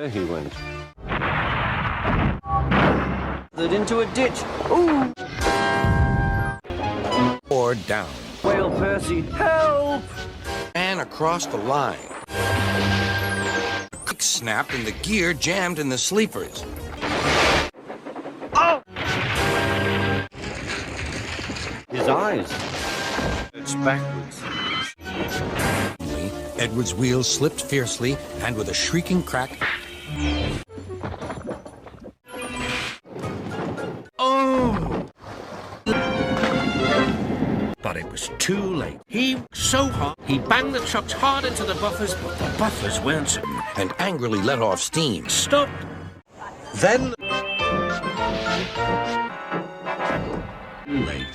There he went. That into a ditch. Ooh! Or down. Whale Percy, help! And across the line. Quick snapped and the gear jammed in the sleepers. Oh! His eyes. It's backwards. Edward's wheels slipped fiercely, and with a shrieking crack... Oh! But it was too late. He so hard, he banged the trucks hard into the buffers, but the buffers weren't... and angrily let off steam. Stopped. Then... Too late.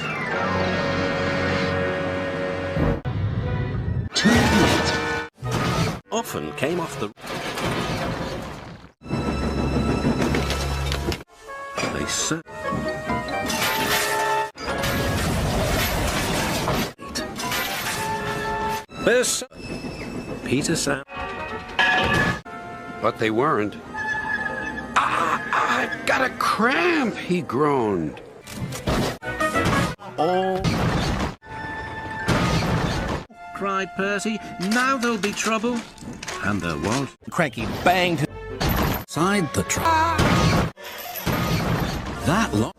Often came off the... They said... This... Peter Sam... But they weren't. I got a cramp, he groaned. Oh! Cried Percy. Now there'll be trouble. And there was. Cranky banged Inside the truck. That lot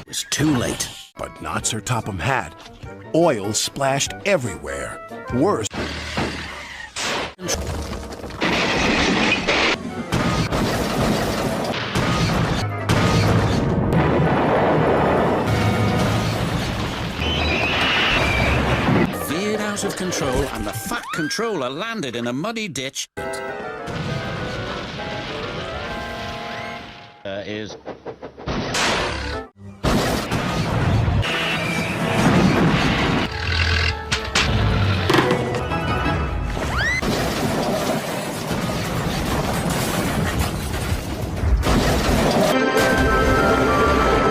was too late. But not Sir Topham Hatt. Oil splashed everywhere. Worse. Veered out of control, and the fat controller landed in a muddy ditch. Is.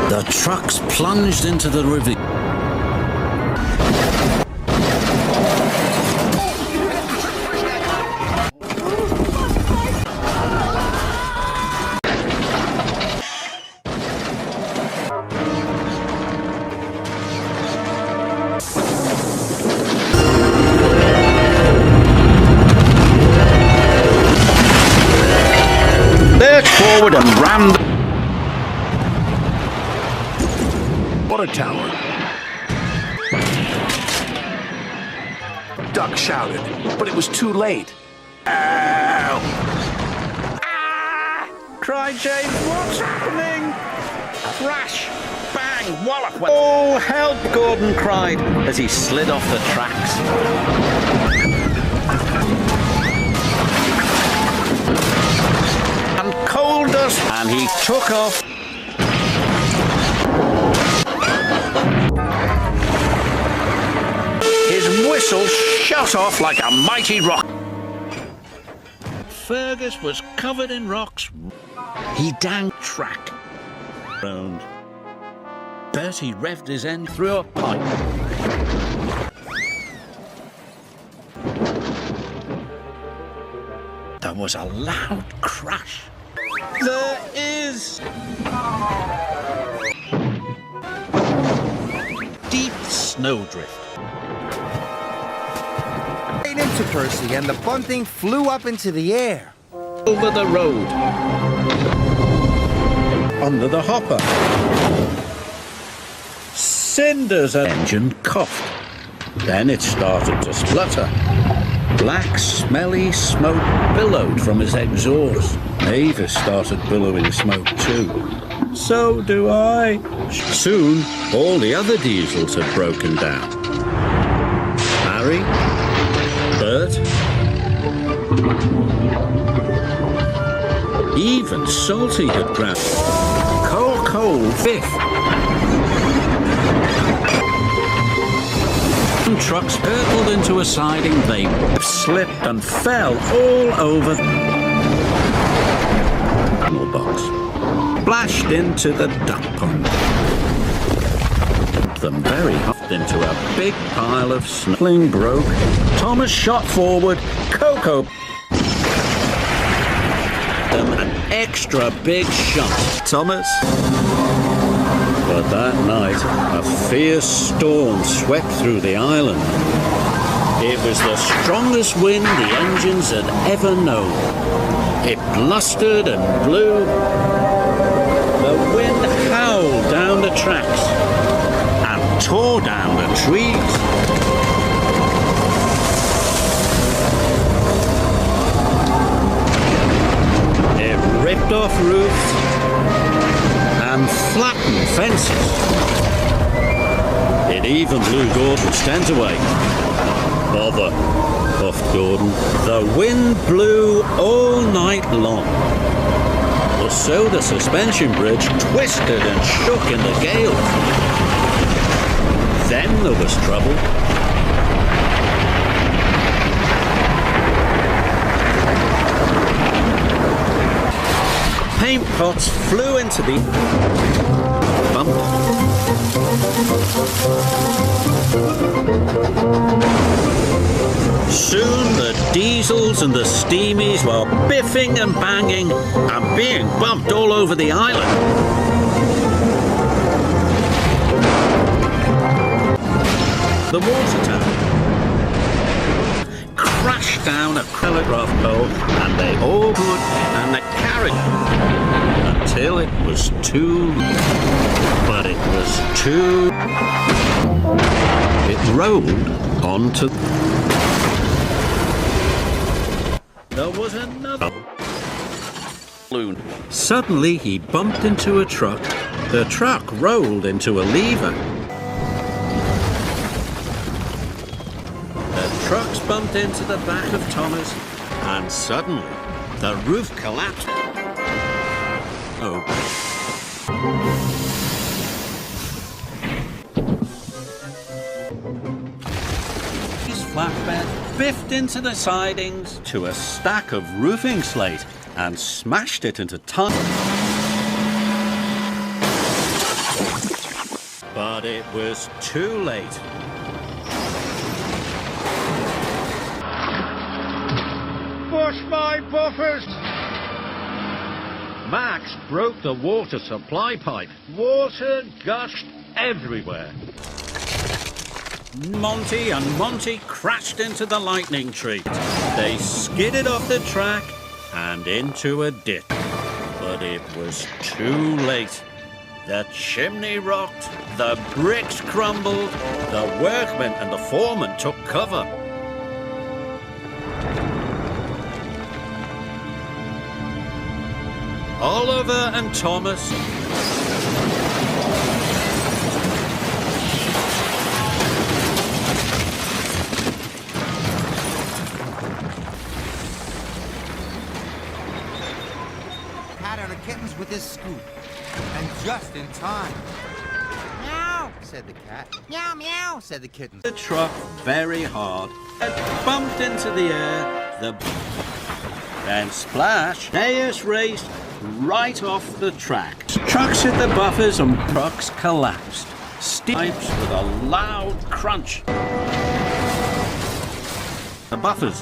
The trucks plunged into the river. Lurched forward and rammed. Water tower. Duck shouted, but it was too late. Ow! Ah! Cried James. What's happening? Crash! Bang! Wallop! Oh, help! Gordon cried as he slid off the tracks. And coal dust, and he took off. His whistle shot off like a mighty rock. Fergus was covered in rocks. He dang track. Round. Bertie revved his end through a pipe. There was a loud crash. There is deep snowdrift. Right into Percy, and the bunting flew up into the air. Over the road. Under the hopper. Cinder's engine coughed. Then it started to splutter. Black, smelly smoke billowed from his exhaust. Mavis started billowing smoke too. So do I. Soon, all the other diesels had broken down. Harry, Bert, even Salty had grabbed. Coal, fifth. Trucks hurtled into a siding. They slipped and fell all over the panel box. Splashed into the duck pond. Them very hot into a big pile of snow. Sling broke. Thomas shot forward. Coco. extra big shunt. Thomas. But that night, a fierce storm swept through the island. It was the strongest wind the engines had ever known. It blustered and blew. The wind howled down the tracks and tore down the trees. It ripped off roofs and flattened fences. It even blew Gordon's tent away. Bother, puffed Gordon. The wind blew all night long. So the suspension bridge twisted and shook in the gale. Then there was trouble. Paint pots flew into the bump. Soon the diesels and the steamies were biffing and banging and being bumped all over the island. The water tower crashed down a telegraph pole and they all put and the carriage until it was too. But it was too. It rolled onto. There was another balloon. Suddenly he bumped into a truck. The truck rolled into a lever. The trucks bumped into the back of Thomas, and suddenly the roof collapsed. Oh. Flatbed biffed into the sidings to a stack of roofing slate and smashed it into tons. But it was too late. Push my buffers! Max broke the water supply pipe. Water gushed everywhere. Monty and Monty crashed into the lightning tree. They skidded off the track and into a ditch. But it was too late. The chimney rocked, the bricks crumbled, the workmen and the foreman took cover. Oliver and Thomas Pat the kittens with his scoop. And just in time. Meow, said the cat. Meow, meow, said the kittens. the truck very hard. It bumped into the air. Then splash, Deus raced right off the track. Trucks hit the buffers and trucks collapsed. Pipes with a loud crunch. The buffers.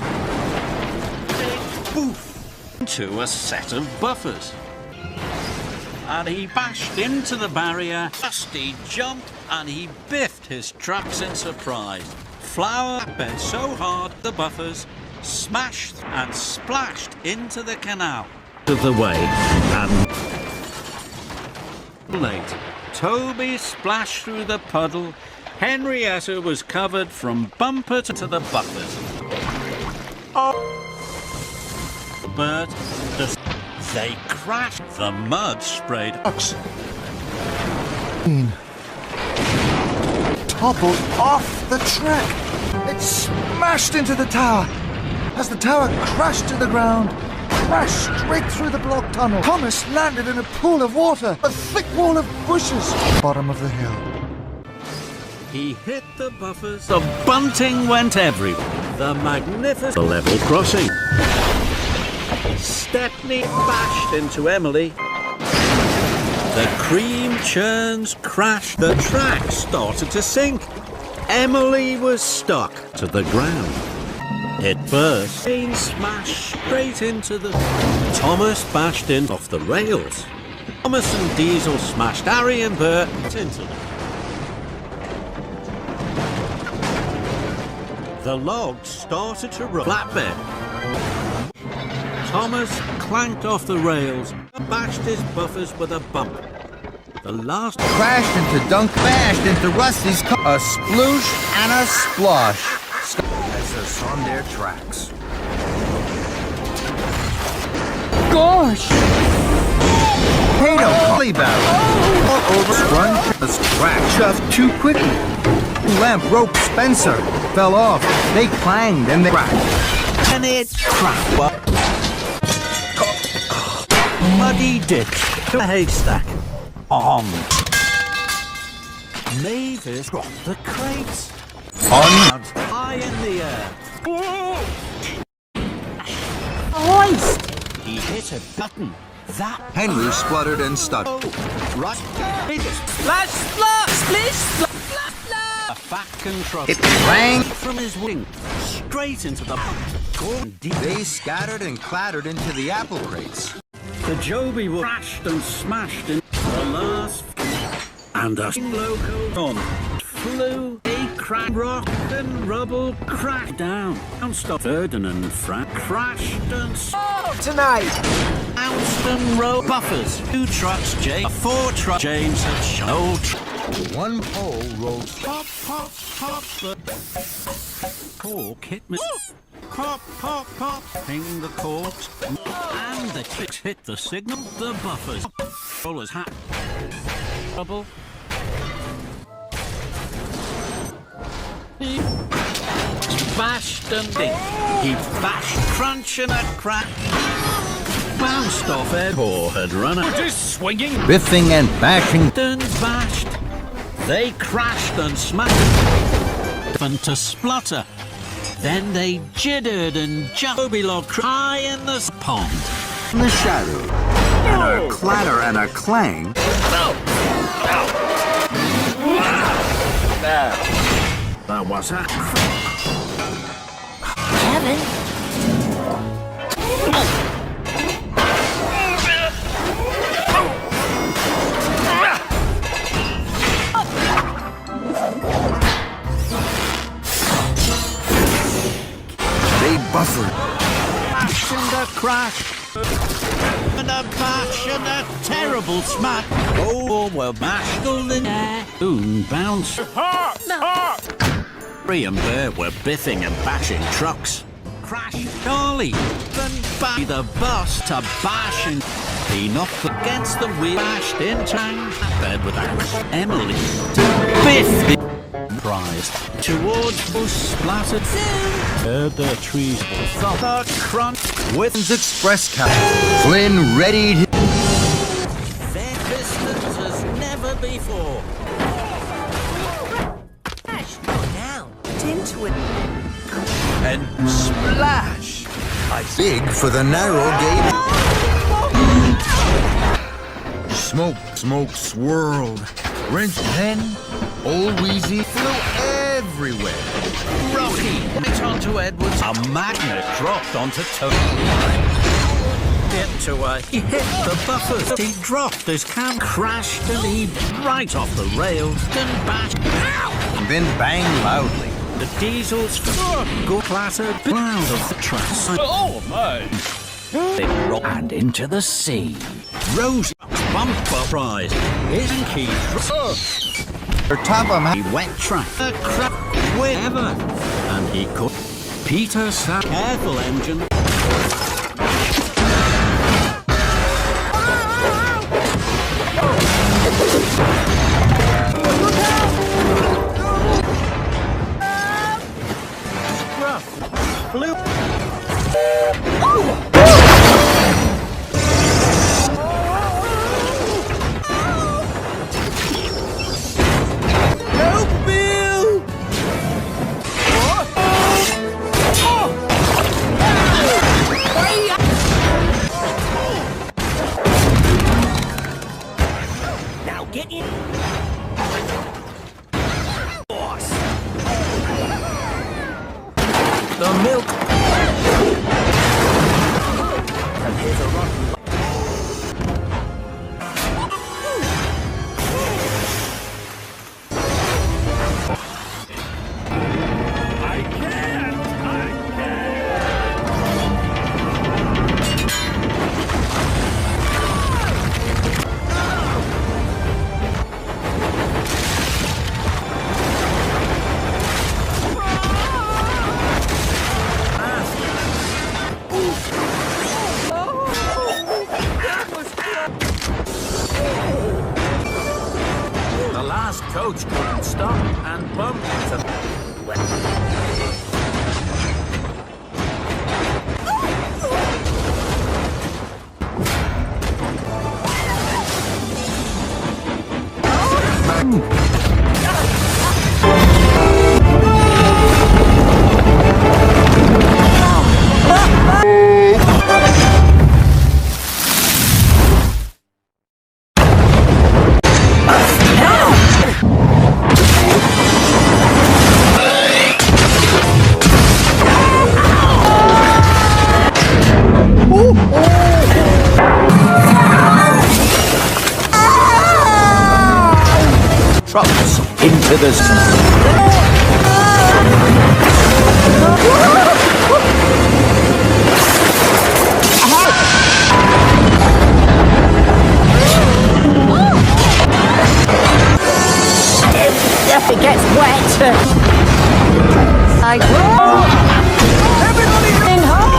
Big boof into a set of buffers. And he bashed into the barrier. Dusty jumped and he biffed his trucks in surprise. Flour bent so hard the buffers smashed and splashed into the canal. Of the way and late. Toby splashed through the puddle. Henrietta was covered from bumper to the buffers. But they crashed. The mud sprayed. Toppled off the track. It smashed into the tower. As the tower crashed to the ground, crashed straight through the block tunnel. Thomas landed in a pool of water, a thick wall of bushes, bottom of the hill. He hit the buffers. The bunting went everywhere. The magnificent level crossing. Stepney bashed into Emily. The cream churns crashed. The track started to sink. Emily was stuck to the ground. It burst. Train smashed straight into the... Thomas bashed in off the rails. Thomas and Diesel smashed Harry and Bert into them. The logs started to roll. Flatbed. Thomas clanked off the rails and bashed his buffers with a bump. The last Crashed into Dunk, bashed into Rusty's car. A sploosh and a splosh. As us on their tracks. Gosh! Potato collie barrel. All over scrunch. A crack shoved too quickly. Lamp rope Spencer fell off. They clanged and they cracked. and it cracked. Muddy ditch to a haystack. On. Mavis dropped the crates. On. High in the air. Hoist! He hit a button. That Henry spluttered and stuttered. right. Splash, splash, splish, splash, splash, splash! A fat control It rang. from his wing straight into the corn deep. They scattered and clattered into the apple crates. The Joby was crashed and smashed in the last, and the loco on flew. A crack, rock and rubble cracked down. Downstop Ferdinand Frank crashed and Tonight! bounced and rolled buffers. 2 trucks, James. 4 trucks, James had shown. One pole rolled. Pop, pop, pop. Cork hit me. Pop, pop, pop. Ping the corks. And the kicks hit the signal. The buffers. Roller's hat. Trouble. He bashed and he bashed, crunch and a crack. Bounced off Ed. Poor had run out. Just swinging. Biffing and bashing. And bashed. They crashed and smashed and to splutter. Then they jittered and jumped log high in the pond. In the shadow. And a clatter and a clang. That was a Kevin? They buffered. bash and a crash. And a bash and a terrible smack. Oh, well, bashed all in air. Soon bounced. Harry and Bear were biffing and bashing trucks. Crash Charlie, then back the bus to bash and he knocked against the wheel, bashed into bed with axe. Emily biffed the prize towards the splattered. Heard the trees thump the crunch with His express cab. Flynn readied his. their distance as never before. Splash! Down! Into it! And splash! Big for the narrow gauge. Smoke, smoke swirled. Wrench then, old Wheezy flew everywhere. Rocky right onto Edwards. A magnet dropped onto Tony. Into a he hit the buffers. He dropped his cam, crashed and he right off the rails and bashed. And then banged loudly. The diesels go clattered cloud of the tracks. Oh my! They rocked and into the sea. Rose bumper prize. His key. Her top of He went track. A crap wherever. And he could. Peter sat careful engine. Blue. coach couldn't stop and bumped into... Trucks into the sun. If it gets wet. Everybody in home.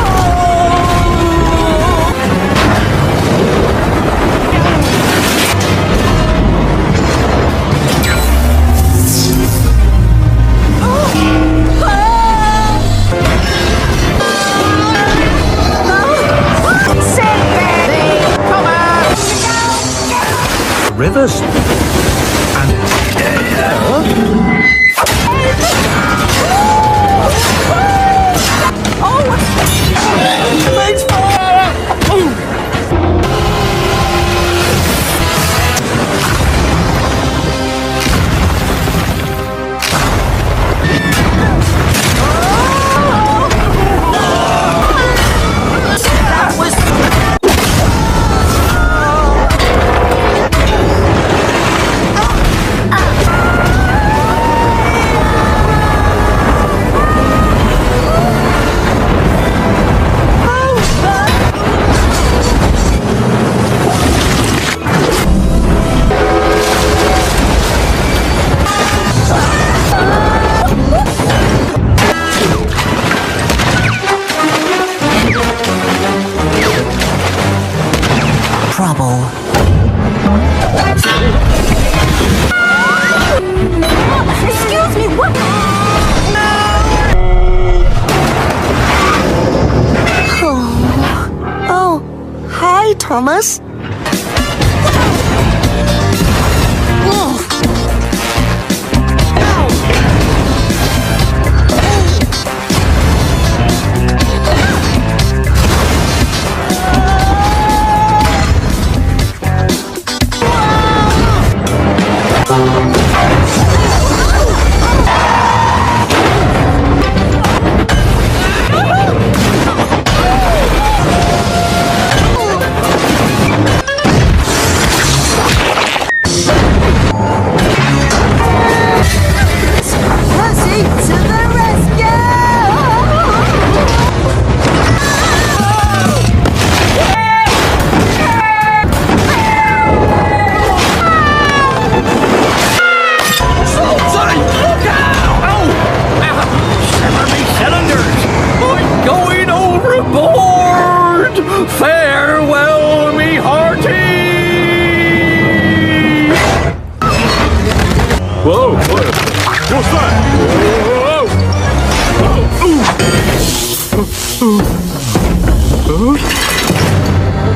Rivers Excuse me, what? Oh, hi, Thomas.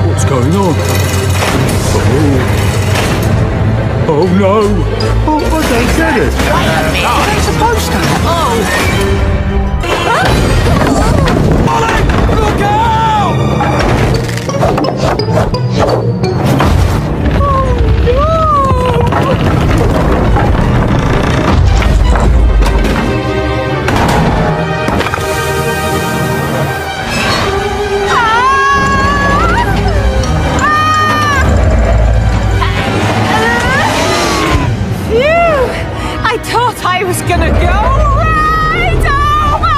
What's going on? Oh no! Oh, but they did it. They're supposed to. Look out! I thought I was gonna go right over!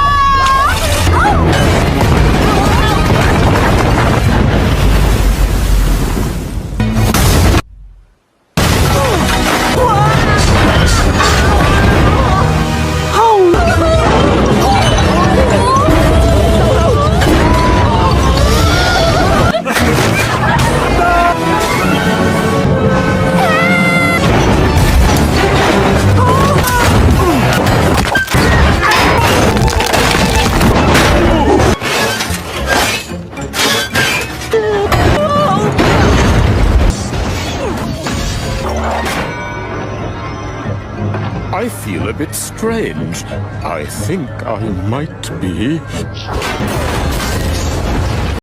I feel a bit strange. I think I might be